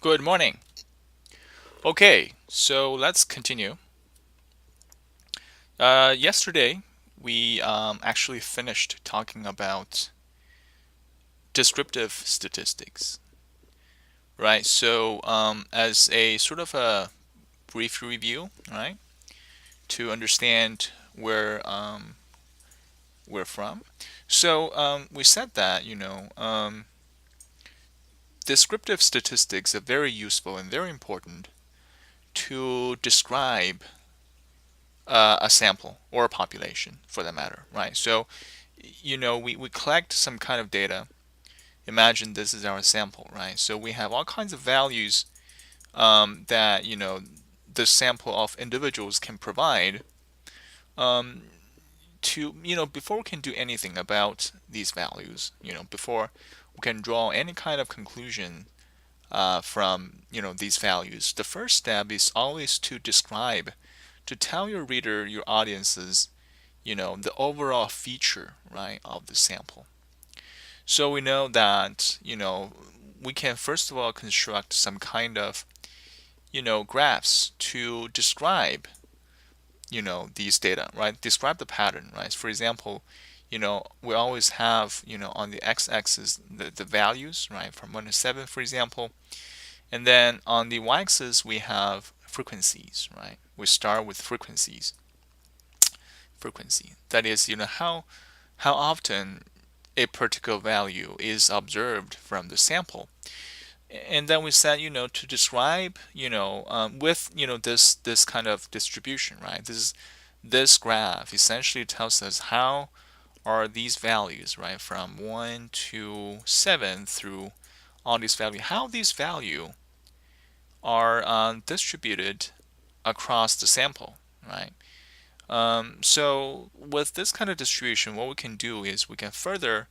Good morning. Okay, so let's continue. Yesterday, we actually finished talking about descriptive statistics, right? So, as a sort of a brief review, right, to understand where we're from. So, we said that, descriptive statistics are very useful and very important to describe a sample or a population for that matter, right? So, we collect some kind of data. Imagine this is our sample, right? So we have all kinds of values that, the sample of individuals can provide um, to, before we can do anything about these values, before we can draw any kind of conclusion from, these values. The first step is always to describe, to tell your reader, your audiences, the overall feature, right, of the sample. So we know that, we can first of all construct some kind of, graphs to describe, these data, right? Describe the pattern, right? For example, we always have, on the x-axis the values, right, from 1 to 7, for example. And then on the y-axis we have frequencies, right? We start with frequencies. Frequency. That is, how often a particular value is observed from the sample. And then we said, to describe, with, this kind of distribution, right? This graph essentially tells us how are these values, right, from 1 to 7 through all these values, how these values are distributed across the sample, right? So with this kind of distribution, what we can do is we can further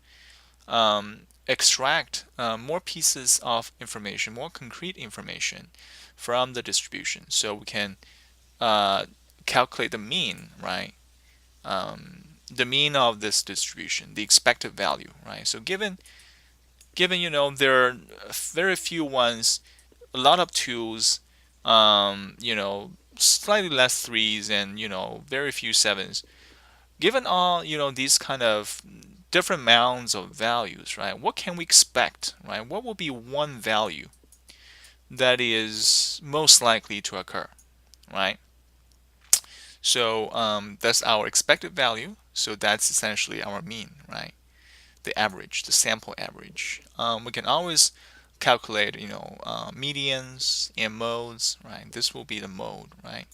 extract more pieces of information, more concrete information from the distribution. So we can calculate the mean, right? The mean of this distribution, the expected value, right? So given there are very few ones, a lot of twos, slightly less threes, and very few sevens. Given all these kind of different mounds of values, right? What can we expect, right? What will be one value that is most likely to occur, right? So that's our expected value. So that's essentially our mean, right? The average, the sample average. We can always calculate, medians and modes, right? This will be the mode, right?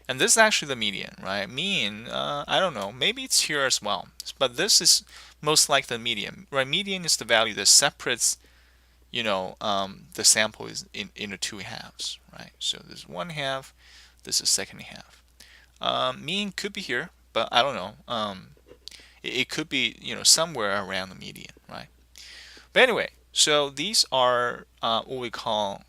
And this is actually the median, right? Mean, I don't know, maybe it's here as well. But this is most like the median, right? Median is the value that separates, the sample is into two halves, right? So there's one half, this is second half. Mean could be here, but I don't know. It could be, somewhere around the median, right? But anyway, so these are what we call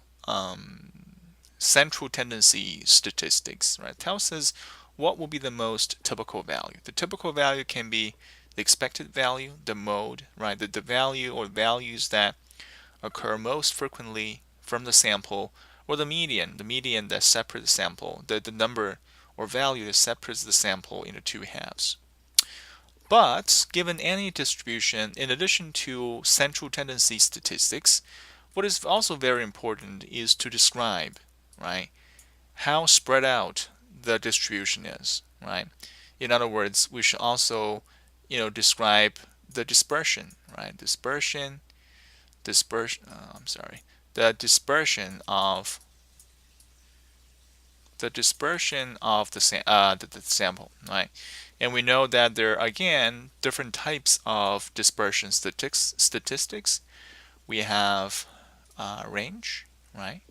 central tendency statistics, right? Tells us what will be the most typical value. The typical value can be the expected value, the mode, right? The value or values that occur most frequently from the sample, or the median that separates the sample, the number or value that separates the sample into two halves. But given any distribution, in addition to central tendency statistics, what is also very important is to describe, right, how spread out the distribution is, right? In other words, we should also, describe the dispersion, right? I'm sorry, the dispersion of the sample, right? And we know that there are again different types of dispersion statistics. We have range, right?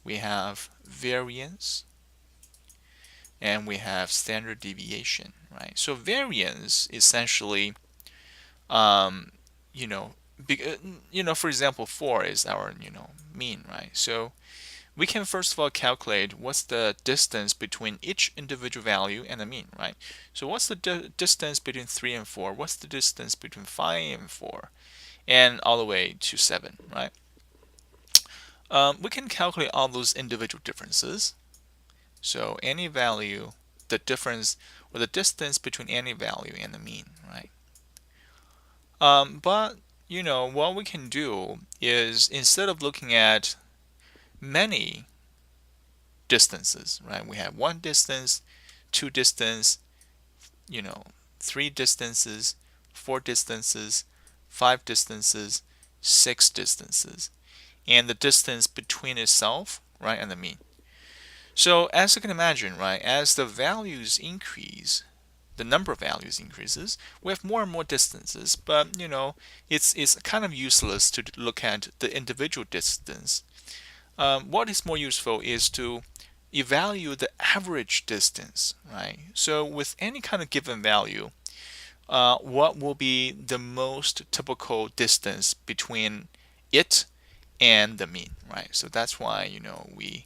We have variance, and we have standard deviation, right? So variance essentially, um, you know, for example, 4 is our, mean, right? So we can first of all calculate what's the distance between each individual value and the mean, right? So what's the distance between 3 and 4? What's the distance between 5 and 4? And all the way to 7, right? We can calculate all those individual differences. So any value, the difference or the distance between any value and the mean, right? But what we can do is instead of looking at many distances, right? We have one distance, two distance, you know, three distances, four distances, five distances, six distances, and the distance between itself, right, and the mean. So as you can imagine, right, as the values increase, the number of values increases, we have more and more distances, but it's kind of useless to look at the individual distance. What is more useful is to evaluate the average distance, right? So with any kind of given value, what will be the most typical distance between it and the mean, right? So that's why we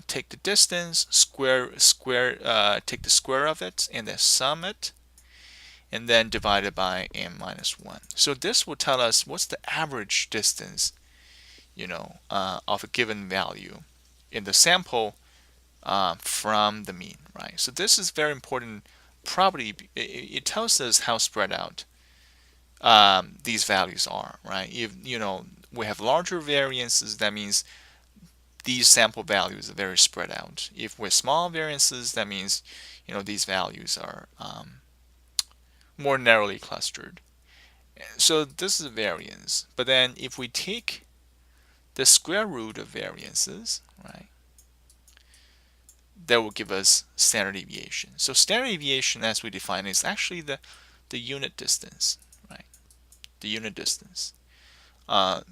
take the distance, take the square of it, and then sum it, and then divide it by n minus 1. So this will tell us what's the average distance, of a given value in the sample from the mean, right? So this is very important property. It tells us how spread out these values are, right? If we have larger variances, that means these sample values are very spread out. If we're small variances, that means these values are more narrowly clustered. So this is variance. But then if we take the square root of variances, right, that will give us standard deviation. So standard deviation, as we define, is actually the unit distance, right? The unit distance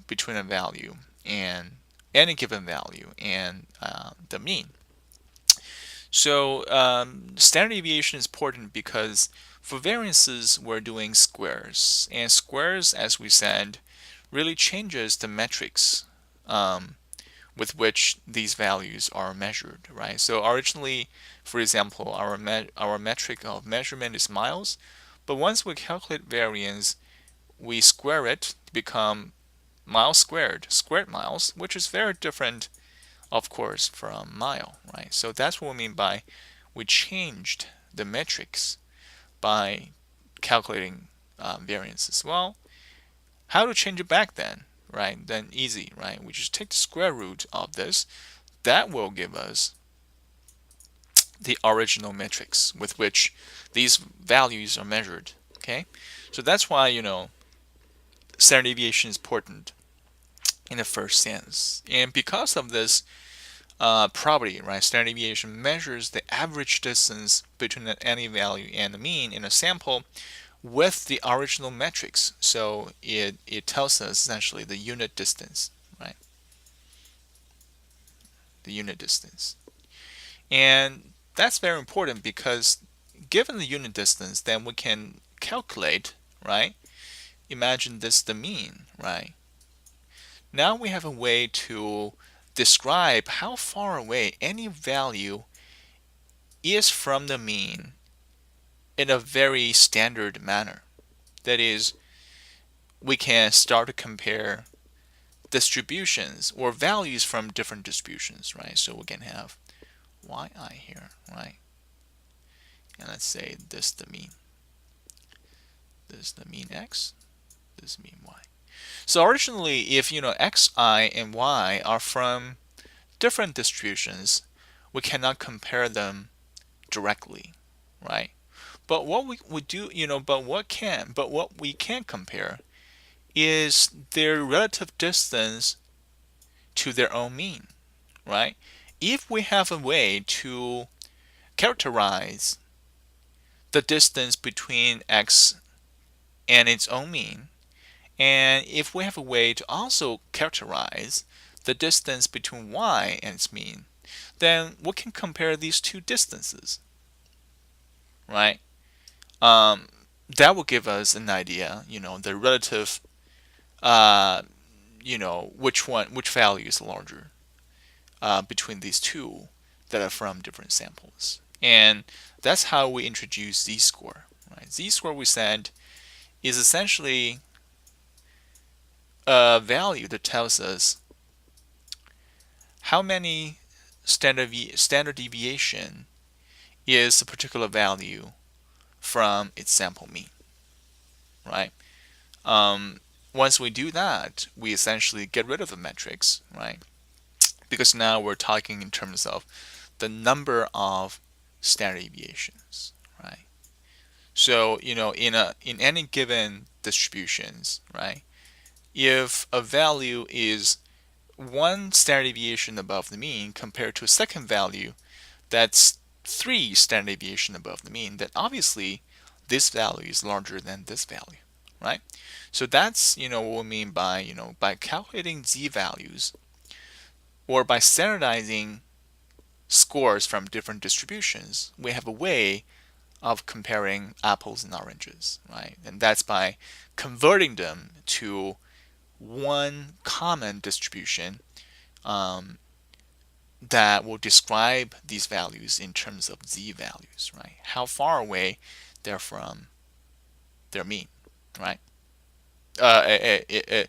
between a value and any given value and the mean. So standard deviation is important because for variances we're doing squares, and squares, as we said, really changes the metrics with which these values are measured, right? So originally, for example, our metric of measurement is miles, but once we calculate variance, we square it to become miles squared miles, which is very different, of course, from mile, right? So that's what we mean by we changed the metrics by calculating variances. Well, how to change it back then, right? Then easy, right? We just take the square root of this. That will give us the original metrics with which these values are measured, okay? So that's why, standard deviation is important in the first sense. And because of this property, right, standard deviation measures the average distance between any value and the mean in a sample with the original metrics. So it tells us essentially the unit distance, right? The unit distance. And that's very important because given the unit distance, then we can calculate, right? Imagine this the mean, right? Now we have a way to describe how far away any value is from the mean in a very standard manner. That is, we can start to compare distributions or values from different distributions, right? So we can have yi here, right? And let's say this the mean. This is the mean x, this mean y. So originally, if xi and y are from different distributions, we cannot compare them directly, right? But what we do, but what we can compare is their relative distance to their own mean, right? If we have a way to characterize the distance between x and its own mean, and if we have a way to also characterize the distance between y and its mean, then we can compare these two distances, right? That will give us an idea, the relative, which value is larger between these two that are from different samples. And that's how we introduce z-score, right? Z-score, we said, is essentially a value that tells us how many standard deviation is a particular value from its sample mean, right? Once we do that, we essentially get rid of the metrics, right? Because now we're talking in terms of the number of standard deviations, right? So, in any given distributions, right? If a value is one standard deviation above the mean compared to a second value that's three standard deviation above the mean, then obviously this value is larger than this value, right? So that's, what we mean by, by calculating z-values or by standardizing scores from different distributions, we have a way of comparing apples and oranges, right? And that's by converting them to one common distribution that will describe these values in terms of z-values, right? How far away they're from their mean, right? The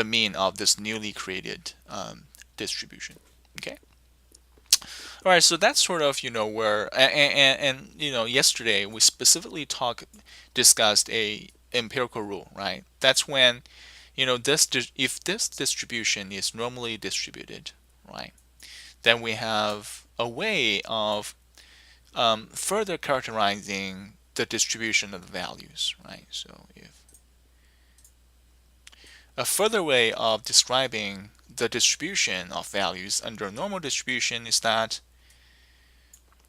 mean of this newly created distribution. Okay. All right. So that's sort of where and yesterday we specifically discussed a empirical rule, right? That's when if this distribution is normally distributed, right? Then we have a way of further characterizing the distribution of the values, right? So if a further way of describing the distribution of values under a normal distribution is that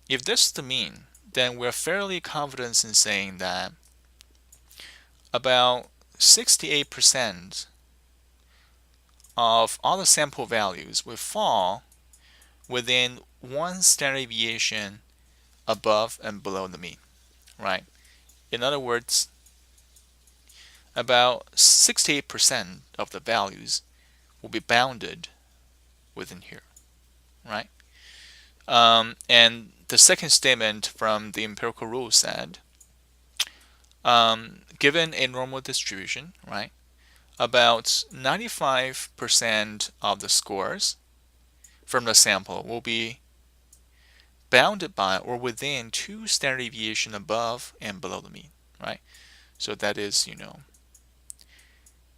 if this is the mean, then we're fairly confident in saying that about 68% of all the sample values will fall within one standard deviation above and below the mean, right? In other words, about 68% of the values will be bounded within here, right? And the second statement from the empirical rule said, given a normal distribution, right, about 95% of the scores from the sample will be bounded by or within two standard deviation above and below the mean, right? So that is,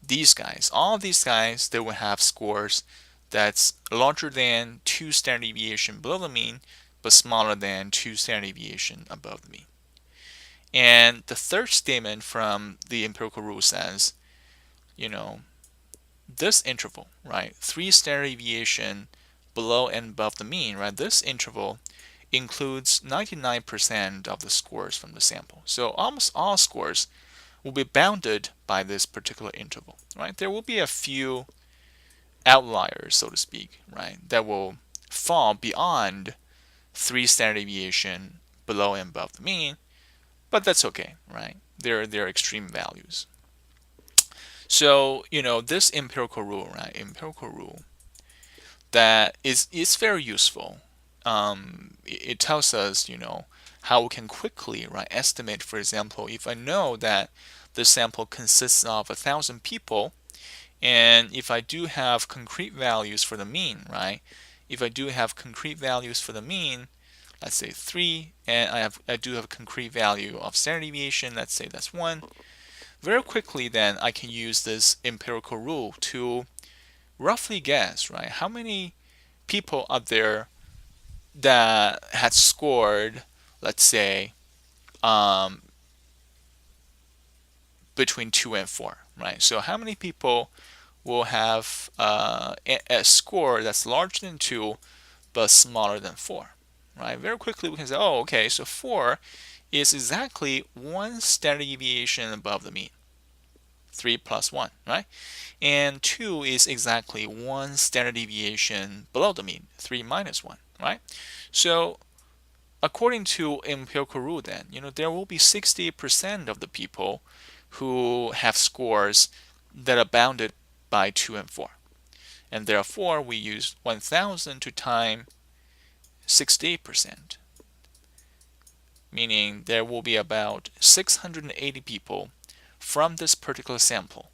these guys, all of these guys, they will have scores that's larger than two standard deviation below the mean, but smaller than two standard deviation above the mean. And the third statement from the empirical rule says, this interval, right, three standard deviation below and above the mean, right, this interval includes 99% of the scores from the sample. So almost all scores will be bounded by this particular interval, right? There will be a few outliers, so to speak, right, that will fall beyond three standard deviation below and above the mean, but that's okay, right? They're extreme values. So, this empirical rule, right? Empirical rule that is very useful. It tells us, how we can quickly, right, estimate, for example, if I know that the sample consists of 1,000 people, and if I do have concrete values for the mean, right? If I do have concrete values for the mean, let's say 3, and I do have a concrete value of standard deviation, let's say that's 1. Very quickly then I can use this empirical rule to roughly guess, right, how many people out there that had scored, let's say, between 2 and 4, right? So how many people will have a score that's larger than 2 but smaller than 4, right? Very quickly we can say, oh, okay, so 4 is exactly one standard deviation above the mean, 3 plus 1, right? And 2 is exactly one standard deviation below the mean, 3 minus 1, right? So according to empirical rule then, there will be 60% of the people who have scores that are bounded by 2 and 4. And therefore, we use 1,000 to time 68%, meaning there will be about 680 people from this particular sample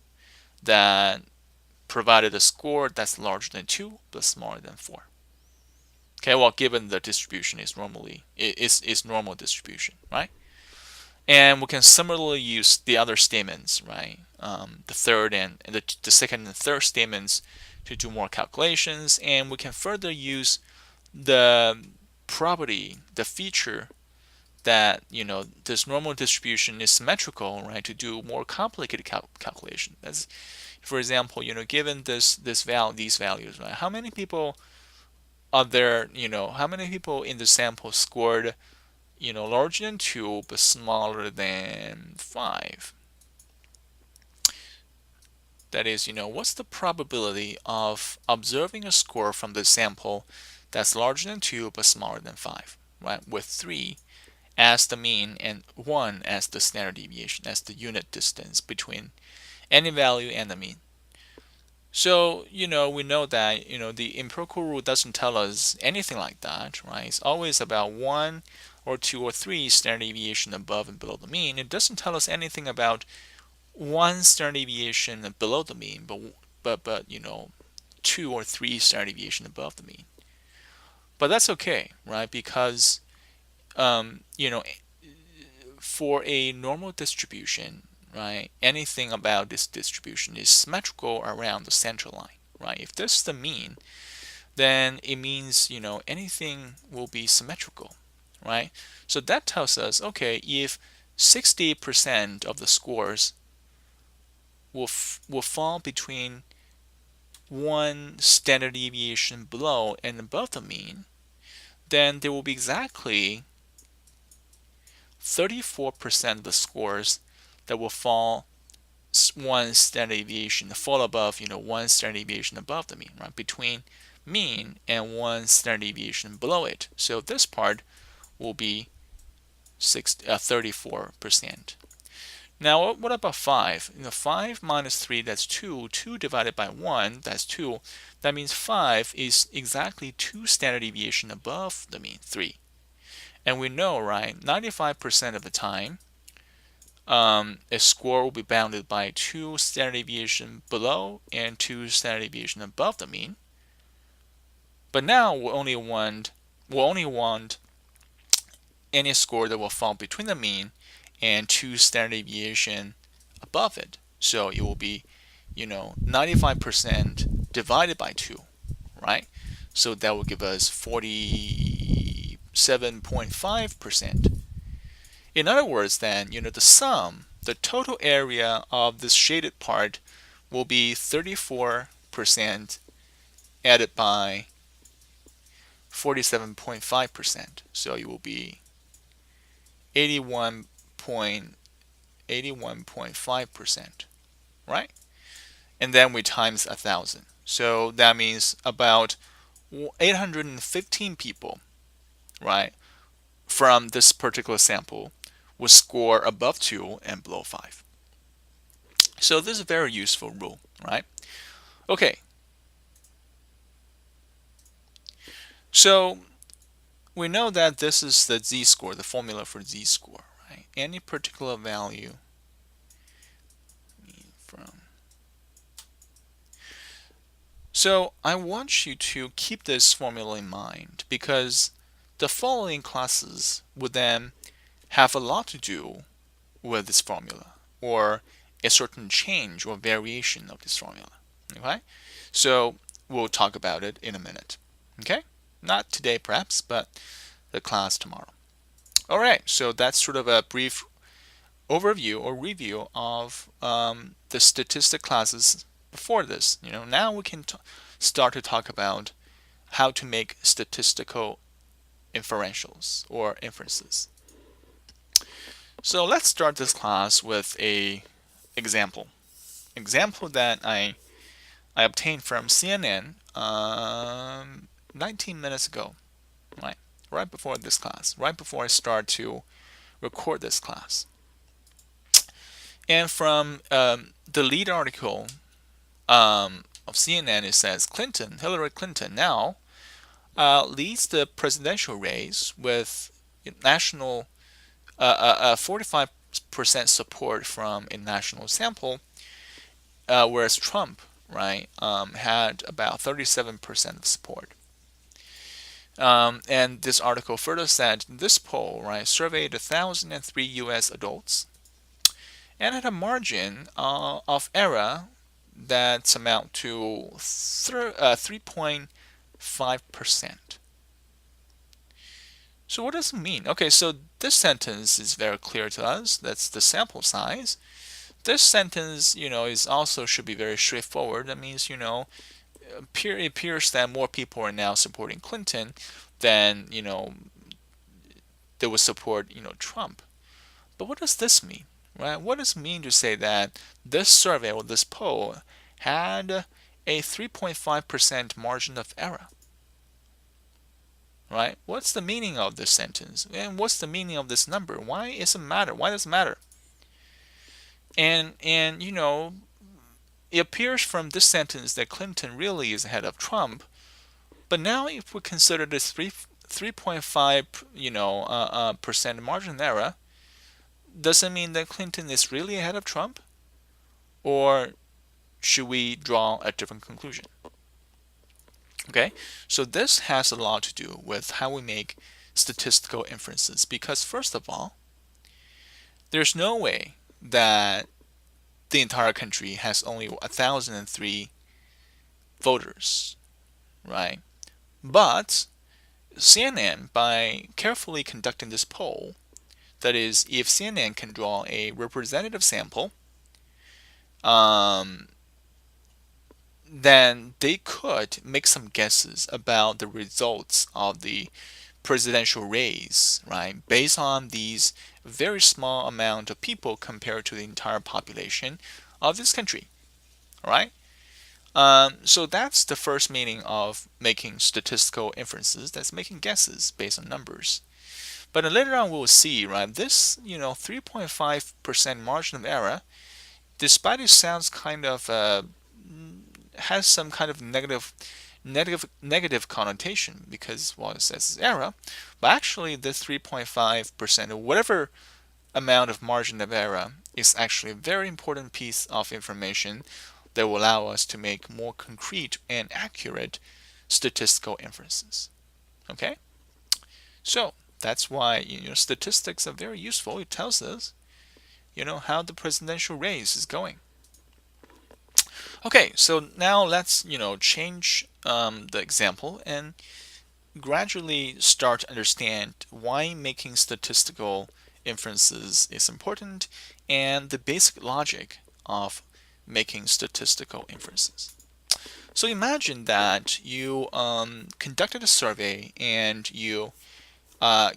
that provided a score that's larger than 2 but smaller than 4. Okay, well, given the distribution is normal distribution, right? And we can similarly use the other statements, right? The third and the second and third statements to do more calculations, and we can further use the property, the feature that this normal distribution is symmetrical, right? To do more complicated calculation. That's, for example, given these values, right? How many people are there? How many people in the sample scored larger than 2 but smaller than 5? That is, what's the probability of observing a score from the sample that's larger than 2 but smaller than 5, right? With 3 as the mean and 1 as the standard deviation, as the unit distance between any value and the mean. So, we know that, the empirical rule doesn't tell us anything like that, right? It's always about 1 or 2 or 3 standard deviation above and below the mean. It doesn't tell us anything about 1 standard deviation below the mean, but 2 or 3 standard deviation above the mean. But that's okay, right? Because for a normal distribution, right, anything about this distribution is symmetrical around the center line, right? If this is the mean, then it means, anything will be symmetrical, right? So that tells us, okay, if 60% of the scores will fall between 1 standard deviation below and above the mean, then there will be exactly 34% of the scores that will fall 1 standard deviation, fall above, 1 standard deviation above the mean, right? Between mean and 1 standard deviation below it. So this part will be 34%. Now, what about 5? 5 minus 3, that's 2. 2 divided by 1, that's 2. That means 5 is exactly 2 standard deviation above the mean, 3. And we know, right, 95% of the time, a score will be bounded by 2 standard deviation below and 2 standard deviation above the mean. But now we'll only want any score that will fall between the mean and 2 standard deviation above it. So it will be, 95% divided by 2, right? So that will give us 47.5%. In other words, then, the sum, the total area of this shaded part will be 34% added by 47.5%. So it will be 81.5%, right? And then we times 1,000. So that means about 815 people, right, from this particular sample would score above 2 and below 5. So this is a very useful rule, right? Okay. So we know that this is the z-score, the formula for z-score, right? Any particular value from. So I want you to keep this formula in mind because the following classes would then have a lot to do with this formula or a certain change or variation of this formula. Okay? So we'll talk about it in a minute. Okay? Not today perhaps, but the class tomorrow. All right, so that's sort of a brief overview or review of the statistic classes before this. Now we can start to talk about how to make statistical inferentials or inferences. So let's start this class with a example that I obtained from CNN 19 minutes ago, right before this class, right before I start to record this class. And from the lead article of CNN, it says Hillary Clinton now leads the presidential race with national 45% support from a national sample, whereas Trump, right, had about 37% of support. And this article further said this poll, right, surveyed 1,003 U.S. adults and had a margin of error that's amount to 3.5%. So what does it mean? Okay, so this sentence is very clear to us. That's the sample size. This sentence, is also should be very straightforward. That means, it appears that more people are now supporting Clinton than, they would support, Trump. But what does this mean, right? What does it mean to say that this survey or this poll had a 3.5% margin of error? Right? What's the meaning of this sentence? And what's the meaning of this number? Why does it matter? Why does it matter? And it appears from this sentence that Clinton really is ahead of Trump. But now, if we consider this 3.5 percent margin error, does it mean that Clinton is really ahead of Trump, or should we draw a different conclusion? Okay, so this has a lot to do with how we make statistical inferences, because first of all, there's no way that the entire country has only 1,003 voters, right? But CNN, by carefully conducting this poll, that is, if CNN can draw a representative sample, then they could make some guesses about the results of the presidential race, right? Based on these very small amount of people compared to the entire population of this country, right? So that's the first meaning of making statistical inferences. That's making guesses based on numbers. But later on we'll see, right? This, 3.5% margin of error, despite it sounds kind of has some kind of negative connotation because, well, it says error, but actually this 3.5% or whatever amount of margin of error is actually a very important piece of information that will allow us to make more concrete and accurate statistical inferences. Okay, so that's why statistics are very useful. It tells us how the presidential race is going. Okay, so now let's change the example and gradually start to understand why making statistical inferences is important and the basic logic of making statistical inferences. So imagine that you conducted a survey and you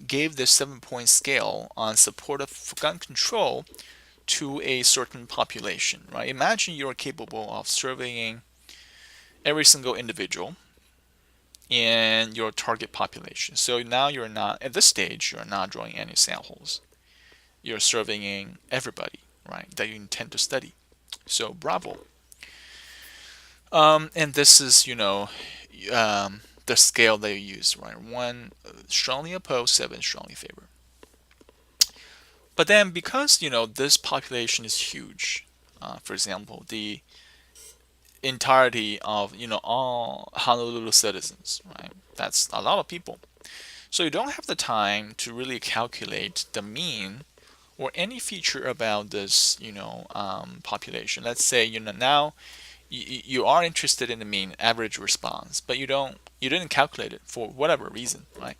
gave this 7-point scale on support of gun control to a certain population, right? Imagine you're capable of surveying every single individual in your target population. So now you're not, at this stage, you're not drawing any samples. You're surveying everybody, right, that you intend to study. So bravo. And this is, the scale that you use, right? 1 strongly opposed, 7 strongly favor. But then because, this population is huge, for example, the entirety of, all Honolulu citizens, right? That's a lot of people. So you don't have the time to really calculate the mean or any feature about this, population. Let's say, now you are interested in the mean average response, but you didn't calculate it for whatever reason, right?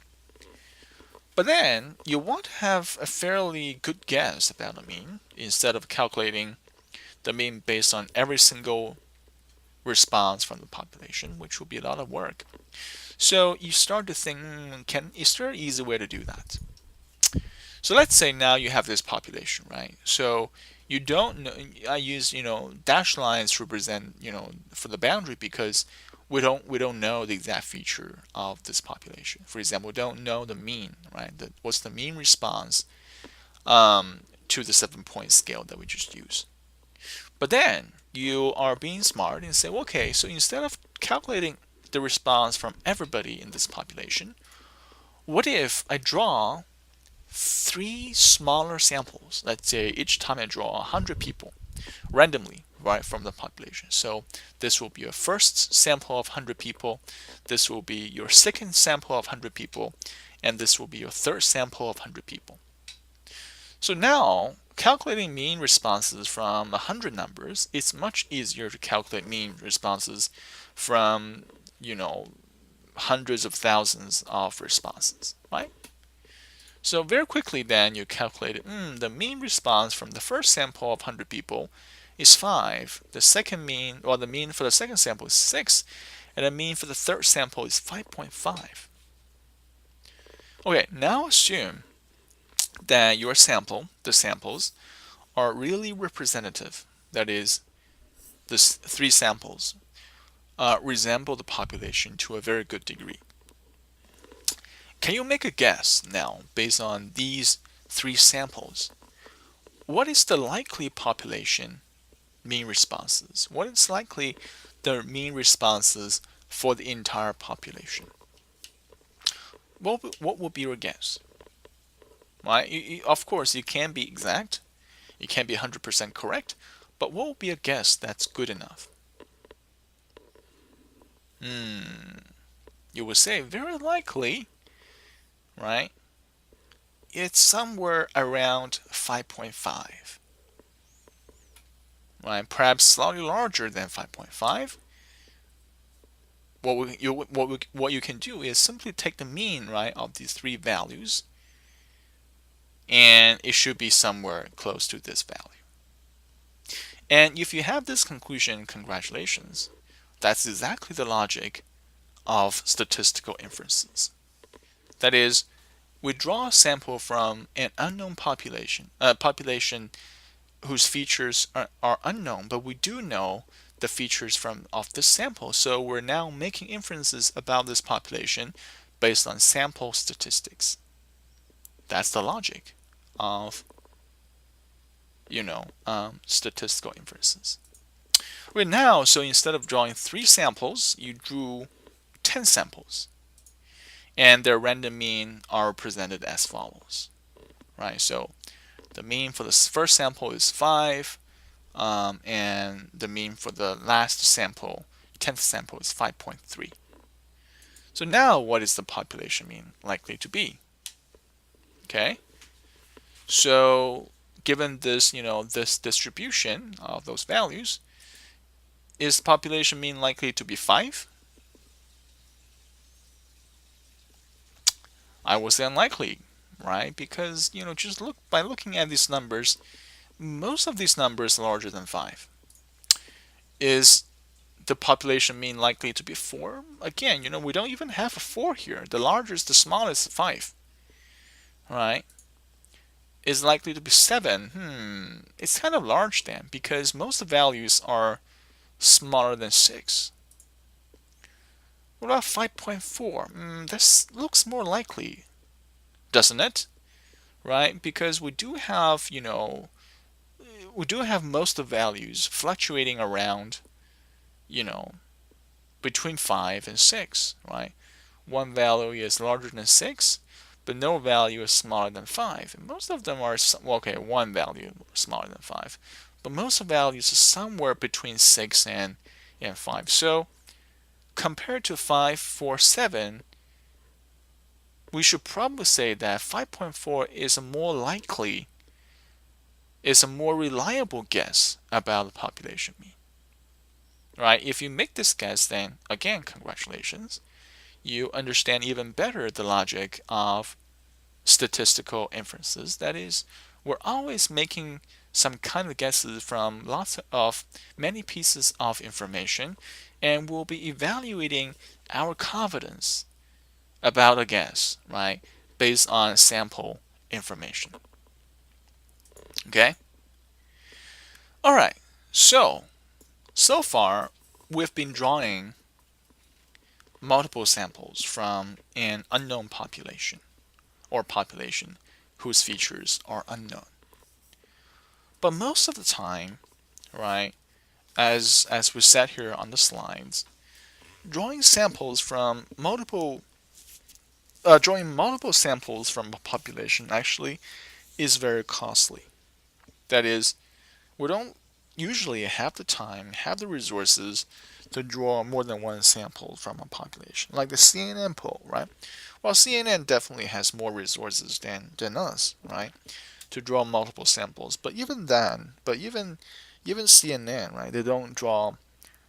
But then you want to have a fairly good guess about the mean instead of calculating the mean based on every single response from the population, which will be a lot of work. So you start to think, is there an easy way to do that? So let's say now you have this population, right? So you don't know, I use, dashed lines to represent, for the boundary because we don't know the exact feature of this population. For example, we don't know the mean, right? What's the mean response to the 7-point scale that we just used. But then you are being smart and say, okay, so instead of calculating the response from everybody in this population, what if I draw 3 smaller samples? Let's say each time I draw 100 people randomly right, from the population. So this will be your first sample of 100 people, this will be your second sample of 100 people, and this will be your third sample of 100 people. So now, calculating mean responses from 100 numbers, it's much easier to calculate mean responses from, hundreds of thousands of responses, right? So very quickly then you calculate the mean response from the first sample of 100 people is 5. The second mean, or the mean for the second sample is 6, and the mean for the third sample is 5.5. Okay, now assume that your sample, the samples, are really representative. That is, the 3 samples resemble the population to a very good degree. Can you make a guess now, based on these 3 samples? What is the likely population mean responses? What is likely the mean responses for the entire population? What would be your guess? Right? Of course, you can't be exact. You can't be 100% correct. But what would be a guess that's good enough? You would say very likely, right? It's somewhere around 5.5. Right? Perhaps slightly larger than 5.5. What you can do is simply take the mean, right, of these 3 values, and it should be somewhere close to this value. And if you have this conclusion, congratulations. That's exactly the logic of statistical inferences. That is, we draw a sample from an unknown population, a population whose features are unknown, but we do know the features of this sample. So we're now making inferences about this population based on sample statistics. That's the logic of statistical inferences. Right now, so instead of drawing 3 samples, you drew 10 samples, and their random mean are presented as follows. Right, so the mean for the first sample is 5, and the mean for the last sample, 10th sample, is 5.3. So now what is the population mean likely to be? Okay, so given this, this distribution of those values, is population mean likely to be 5? I would say unlikely, right? Because, just by looking at these numbers, most of these numbers larger than 5. Is the population mean likely to be 4? Again, we don't even have a 4 here. The largest, the smallest, 5. Right? Is likely to be 7. It's kind of large then, because most of the values are smaller than 6. What about 5.4? This looks more likely, doesn't it? Right? Because we do have, most of the values fluctuating around, between 5 and 6, right? One value is larger than 6, but no value is smaller than 5. And most of them are, one value smaller than 5. But most of the values are somewhere between 6 and 5. So compared to 5, 4, 7, we should probably say that 5.4 is a more likely, is a more reliable guess about the population mean. Right? If you make this guess, then again, congratulations. You understand even better the logic of statistical inferences. That is, we're always making some kind of guesses from many pieces of information, and we'll be evaluating our confidence about a guess, right, based on sample information. Okay? All right. So far, we've been drawing multiple samples from an unknown population, or population whose features are unknown. But most of the time, right, as we said here on the slides, drawing multiple samples from a population actually is very costly. That is, we don't usually have the time, have the resources to draw more than one sample from a population, like the CNN poll, right? Well, CNN definitely has more resources than us, right, to draw multiple samples. But even then, even CNN, right, they don't draw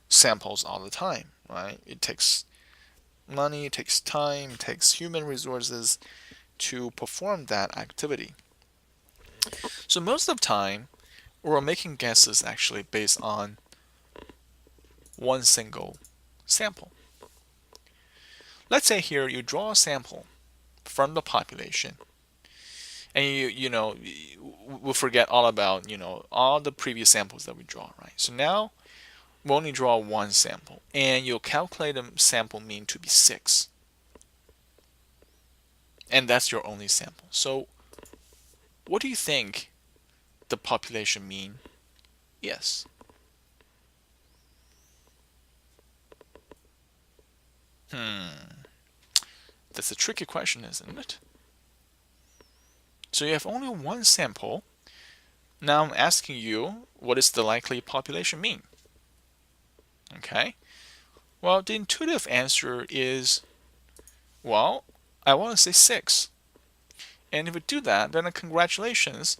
samples all the time, right? It takes money, it takes time, it takes human resources to perform that activity. So most of the time, we're making guesses actually based on one single sample. Let's say here you draw a sample from the population, and we'll forget all about all the previous samples that we draw, right? So now we only draw one sample, and you'll calculate the sample mean to be 6, and that's your only sample. So what do you think the population mean is? That's a tricky question, isn't it? So you have only one sample. Now I'm asking you, what is the likely population mean? Okay. Well, the intuitive answer is, well, I want to say 6. And if we do that, then congratulations,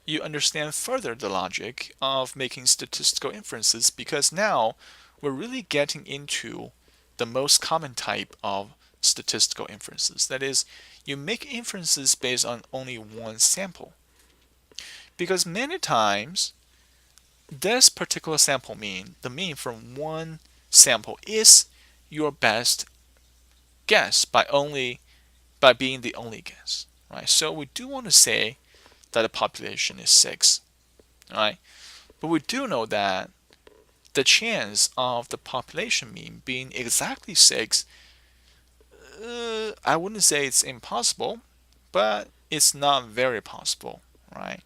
you understand further the logic of making statistical inferences, because now we're really getting into the most common type of statistical inferences. That is, you make inferences based on only one sample. Because many times, this particular sample mean, the mean from one sample, is your best guess by being the only guess, right? So we do want to say that the population is 6, right? But we do know that the chance of the population mean being exactly 6, I wouldn't say it's impossible, but it's not very possible, right?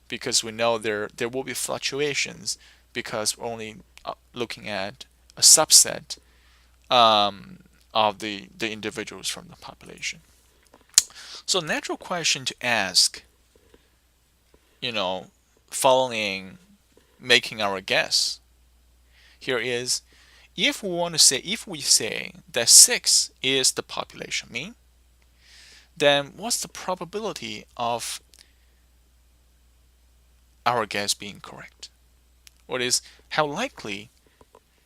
Because we know there will be fluctuations, because we're only looking at a subset of the individuals from the population. So natural question to ask, you know, following making our guess here is, if we say that 6 is the population mean, then what's the probability of our guess being correct? What is, how likely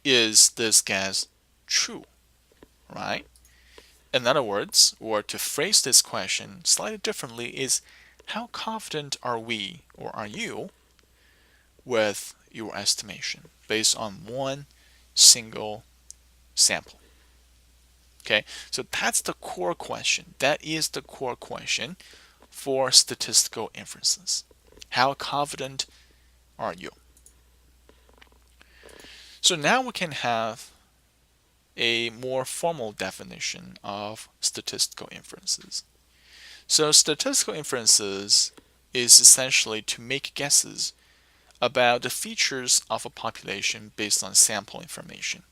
is this guess true, right? In other words, or to phrase this question slightly differently, is how confident are we, or are you, with your estimation based on one single sample? Okay, so that's the core question. That is the core question for statistical inferences. How confident are you? So now we can have a more formal definition of statistical inferences. So statistical inferences is essentially to make guesses about the features of a population based on sample information.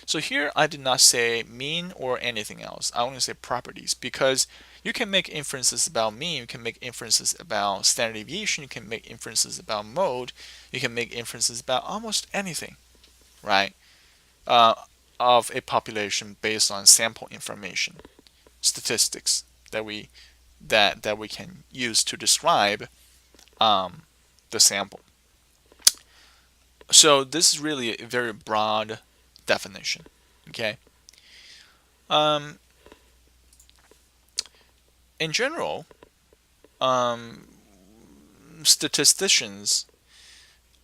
So here I did not say mean or anything else. I only say properties, because you can make inferences about mean, you can make inferences about standard deviation, you can make inferences about mode, you can make inferences about almost anything, right? Uh, of a population based on sample information, statistics that we can use to describe the sample. So this is really a very broad definition. Okay. Um, in general, statisticians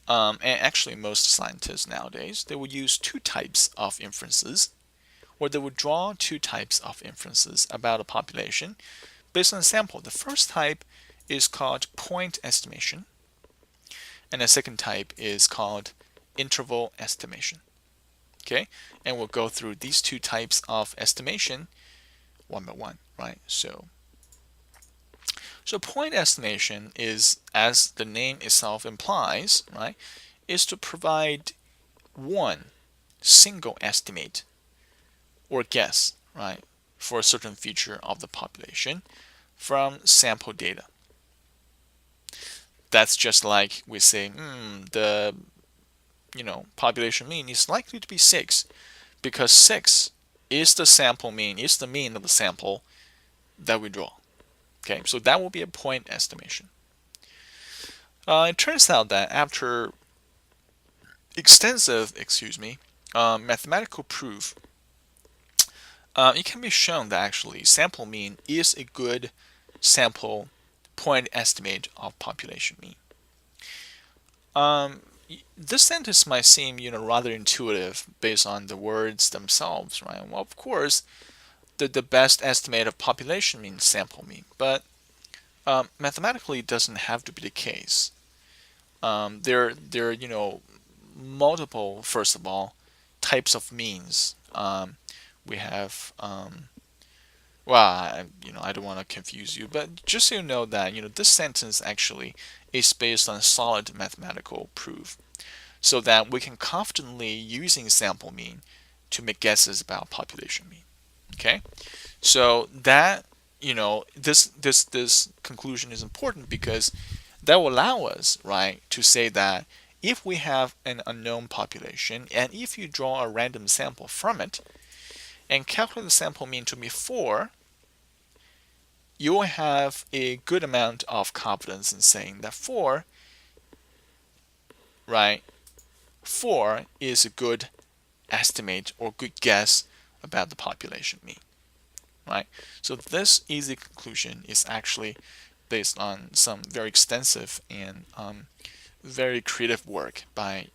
and actually most scientists nowadays, they would use two types of inferences, or they would draw two types of inferences about a population based on a sample. The first type is called point estimation, and the second type is called interval estimation. Okay, and we'll go through these two types of estimation one by one, right? So point estimation is, as the name itself implies, right, is to provide one single estimate or guess, right, for a certain feature of the population from sample data. That's just like we say, the population mean is likely to be 6 because 6 is the sample mean, is the mean of the sample that we draw. Okay, so that will be a point estimation. It turns out that after extensive, mathematical proof, it can be shown that actually sample mean is a good sample point estimate of population mean. This sentence might seem, rather intuitive based on the words themselves, right? Well, of course, the best estimate of population mean sample mean, but mathematically it doesn't have to be the case. There are multiple, first of all, types of means. We have well, I don't want to confuse you, but just so you know that this sentence actually is based on solid mathematical proof, so that we can confidently using sample mean to make guesses about population mean. Okay, so that this conclusion is important because that will allow us, right, to say that if we have an unknown population and if you draw a random sample from it and calculate the sample mean to be 4, you will have a good amount of confidence in saying that 4, right, 4 is a good estimate or good guess about the population mean, right? So this easy conclusion is actually based on some very extensive and very creative work by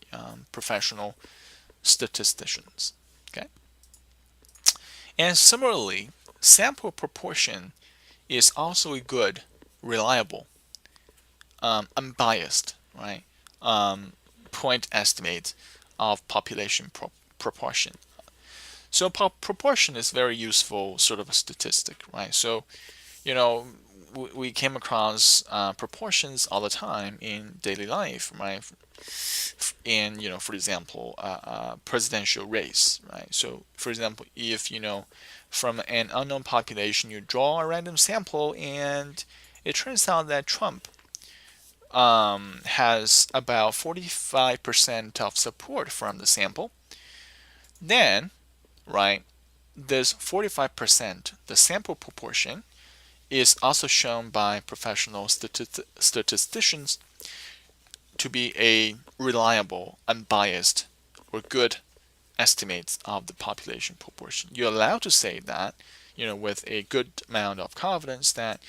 professional statisticians. Okay, and similarly, sample proportion is also a good, reliable, unbiased, right, point estimate of population proportion. So proportion is very useful sort of a statistic, right? So we came across proportions all the time in daily life, right? In for example, presidential race, right? So for example, if from an unknown population you draw a random sample and it turns out that Trump has about 45% of support from the sample, then, right, this 45%, the sample proportion, is also shown by professional statisticians to be a reliable, unbiased, or good estimate of the population proportion. You're allowed to say that, with a good amount of confidence that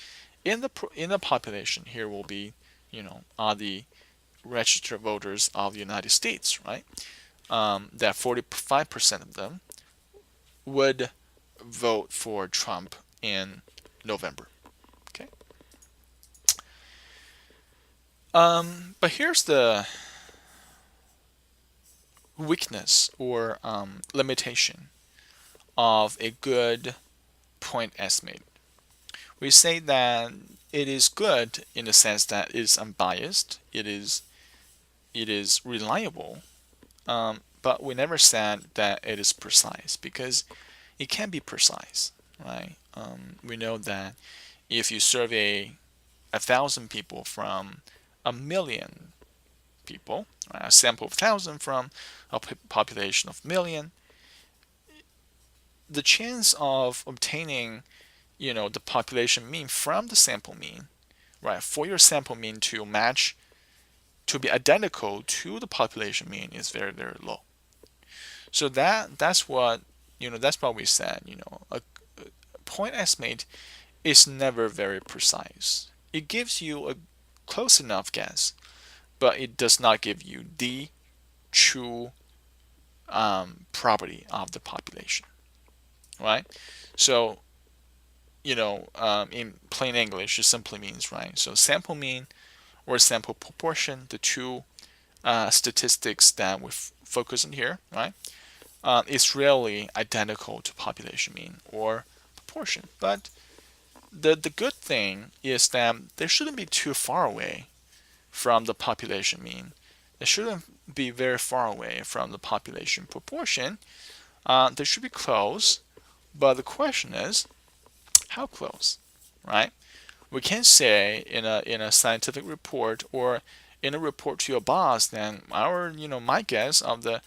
in the population here will be, are the registered voters of the United States, right? That 45% of them would vote for Trump in November. Okay. But here's the weakness or limitation of a good point estimate. We say that it is good in the sense that it is unbiased, it is reliable, but we never said that it is precise because it can be precise, right? We know that if you survey 1,000 people from 1,000,000 people, right, a sample of 1,000 from a population of 1,000,000, the chance of obtaining, the population mean from the sample mean, right, for your sample mean to match, to be identical to the population mean is very, very low. So that's what we said. A point estimate is never very precise. It gives you a close enough guess, but it does not give you the true property of the population, right? So in plain English, it simply means, right? So sample mean or sample proportion, the two statistics that we focus on here, right? Is rarely identical to population mean or proportion. But the good thing is that they shouldn't be too far away from the population mean. They shouldn't be very far away from the population proportion. They should be close, but the question is, how close, right? we can say in a scientific report or in a report to your boss, then my guess of the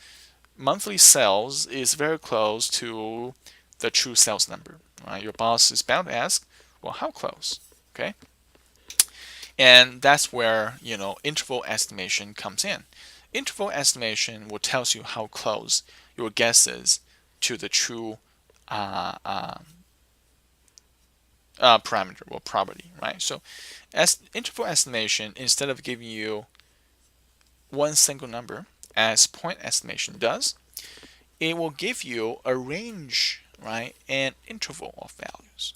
monthly sales is very close to the true sales number. Right? Your boss is bound to ask, well, how close? Okay, and that's where interval estimation comes in. Interval estimation will tells you how close your guess is to the true uh, uh, parameter or property, right? So, as interval estimation, instead of giving you one single number as point estimation does, it will give you a range, right, and interval of values.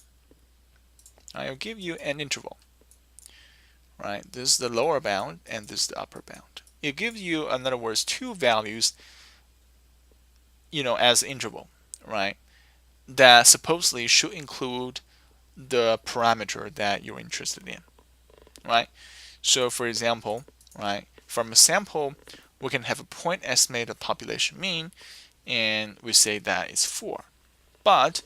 Right? It'll give you an interval, right? This is the lower bound and this is the upper bound. It gives you, in other words, two values, as interval, right? That supposedly should include the parameter that you're interested in, right? So for example, right, from a sample, we can have a point estimate of population mean, and we say that is 4. But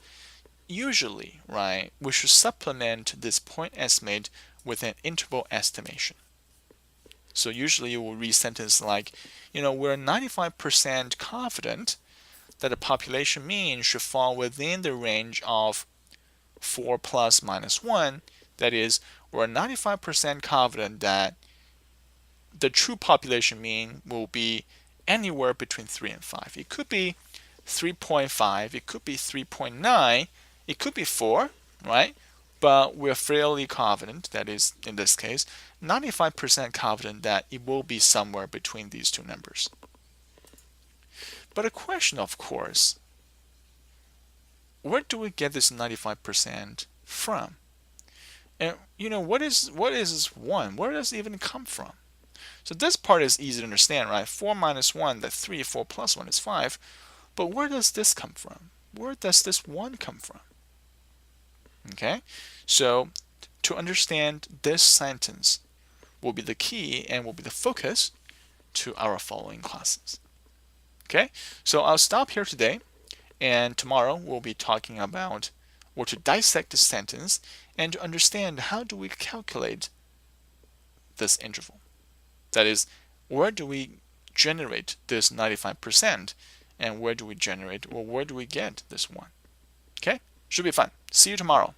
usually, right, we should supplement this point estimate with an interval estimation. So usually you will read sentence like, we're 95% confident that the population mean should fall within the range of 4 plus minus 1. That is, we're 95% confident that the true population mean will be anywhere between 3 and 5. It could be 3.5, it could be 3.9, it could be 4, right? But we're fairly confident, that is, in this case, 95% confident that it will be somewhere between these two numbers. But a question, of course, where do we get this 95% from? And what is this 1? Where does it even come from? So this part is easy to understand, right? 4 minus 1, that's 3. 4 plus 1 is 5. But where does this come from? Where does this 1 come from? Okay? So to understand this sentence will be the key and will be the focus to our following classes. Okay? So I'll stop here today, and tomorrow we'll be talking about or to dissect this sentence and to understand how do we calculate this interval. That is, where do we generate this 95% and where do we generate or where do we get this 1? Okay? Should be fun. See you tomorrow.